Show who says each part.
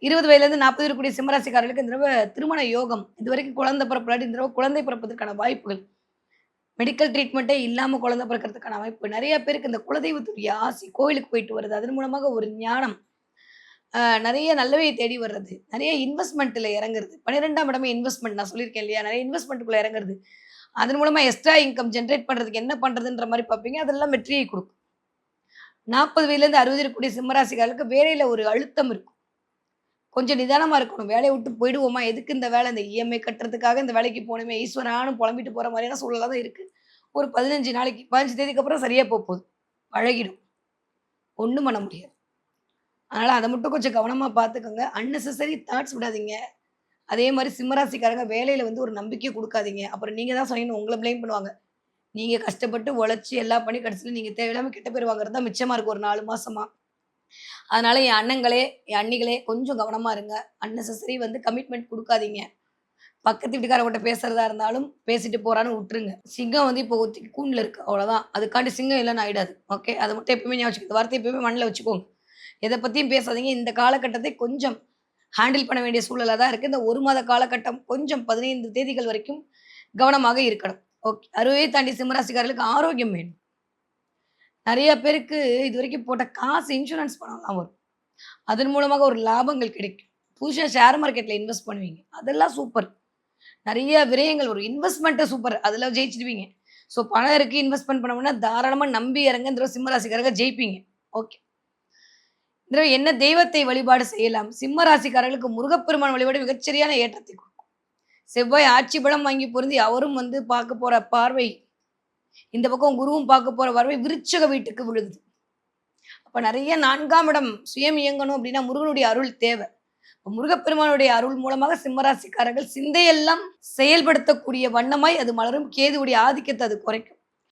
Speaker 1: 20 வயதிலிருந்து 40 இருக்கக்கூடிய சிம்மராசிக்காரர்களுக்கு இந்த தடவ திருமண யோகம். இதுவரைக்கும் குழந்தை பிறப்பில்லாட்டி இந்த தடவ குழந்தை பிறப்பதற்கான வாய்ப்புகள். மெடிக்கல் ட்ரீட்மெண்ட்டே இல்லாம குழந்தை பிறக்கிறதுக்கான வாய்ப்பு. நெறைய பேருக்கு இந்த குலதெய்வத்துடைய ஆசி, கோவிலுக்கு போயிட்டு வருது. அதன் மூலமாக ஒரு ஞானம். நெறைய நல்லவைய தேடி வர்றது. நெறைய இன்வெஸ்ட்மென்ட்ல இறங்குறது. 12ஆம் இடமே இன்வெஸ்ட்மென்ட் நான் சொல்லியிருக்கேன் இல்லையா? நெறைய இன்வெஸ்ட்மென்ட்குள்ள இறங்குறது. அதன் மூலமா எக்ஸ்ட்ரா இன்கம் ஜெனரேட் பண்றதுக்கு என்ன பண்றதுன்ற மாரி பார்ப்பீங்க. அதெல்லாம் வெற்றியை குடுக்கும். 40 வயதிலேருந்து 60 இருக்கக்கூடிய சிம்மராசிக்காரர்களுக்கு வேலையில ஒரு அழுத்தம் இருக்கும். கொஞ்சம் நிதானமா இருக்கணும். வேலைய விட்டு போயிடுவோமா? எதுக்கு இந்த வேலை? இந்த இஎம்ஐ கட்டுறதுக்காக இந்த வேலைக்கு போனோமே! ஈஸ்வரான்னு புலம்பிட்டு போற மாரியான சூழலா தான் இருக்கு. ஒரு 15 நாளைக்கு 15 தேதிக்கு அப்புறம் சரியா போது. பழகிடும். ஒண்ணும் பண்ண முடியாது. அதனால அத மட்டும் கொஞ்சம் கவனமா பார்த்துக்கோங்க. அன்னெசசரி தாட்ஸ் விடாதீங்க. அதே மாரி சிம்மராசிக்காரங்க வேலையில வந்து ஒரு நம்பிக்கை குடுக்காதீங்க. அப்புறம் நீங்க தான் சொன்னீங்கன்னு உங்கள ப்ளேம் பண்ணுவாங்க. நீங்க கஷ்டப்பட்டு உழைச்சு எல்லாம் பண்ணி கடைசியில நீங்க தேவையில்லாம கெட்ட பேர் வாங்குறது தான் மிச்சமா இருக்கு ஒரு 4 மாசமா. அதனால என் அண்ணங்களே, என் அண்ணிகளே கொஞ்சம் கவனமா இருங்க. அன்னெசசரி வந்து கமிட்மெண்ட் குடுக்காதீங்க. பக்கத்து வீட்டுக்காரவங்கட்ட பேசுறதா இருந்தாலும், பேசிட்டு போறான்னு உட்டுருங்க. சிங்கம் வந்து இப்போ கூண்டுல இருக்கு. அவ்வளோதான். அதுக்காண்டி சிங்கம் இல்லன்னு ஆயிடாது. ஓகே. அத மட்டும் எப்பவுமே ஞாபகம் வச்சுக்கோங்க. இந்த வார்த்தைய எப்பவுமே மனசுல வச்சுக்கோங்க. எத பத்தியும் பேசாதீங்க. இந்த காலகட்டத்தை கொஞ்சம் ஹேண்டில் பண்ண வேண்டிய சூழலா தான் இருக்கு. இந்த 1 மாத காலகட்டம் கொஞ்சம் 15 தேதிகள் வரைக்கும் கவனமாக இருக்கணும். ஓகே. 60 தாண்டி சிம்மராசிக்காரர்களுக்கு ஆரோக்கியம் வேணும். நெறைய பேருக்கு இதுவரைக்கும் போட்ட காசு இன்சூரன்ஸ் பணம்லாம் வரும். அதன் மூலமாக ஒரு லாபங்கள் கிடைக்கும். புதுசா ஷேர் மார்க்கெட்ல இன்வெஸ்ட் பண்ணுவீங்க. அதெல்லாம் சூப்பர். நெறைய விரயங்கள் வரும். Investment super. அதுல ஜெயிச்சுடுவீங்க. ஸோ பணம் இருக்கு இன்வெஸ்ட்மென்ட் பண்ணோம்னா தாராளமா நம்பி இறங்க இந்த தடவ சிம்ம ராசிக்காரங்க ஜெயிப்பீங்க. ஓகே. இந்த தடவ என்ன தெய்வத்தை வழிபாடு செய்யலாம்? சிம்ம ராசிக்காரர்களுக்கு முருகப்பெருமான் வழிபாடு மிகச்சரியான ஏற்றத்தை கொடுக்கும். செவ்வாய் ஆட்சி பலம் வாங்கி பொருந்தி அவரும் வந்து பார்க்க போற பார்வை, இந்த பக்கம் குருவும் பார்க்க போற பார்வை விருச்சிக வீட்டுக்கு விழுகுது. அப்ப நெறைய 4ஆம் இடம் சுயம் இயங்கணும் அப்டின்னா முருகனுடைய அருள் தேவ. முருகப்பெருமானுடைய அருள் மூலமாக சிம்மராசிக்காரர்கள் சிந்தையெல்லாம் செயல்படுத்தக்கூடிய வண்ணமாய் அது மலரும். கேதுவுடைய ஆதிக்கத்த அது குறைக்கும்.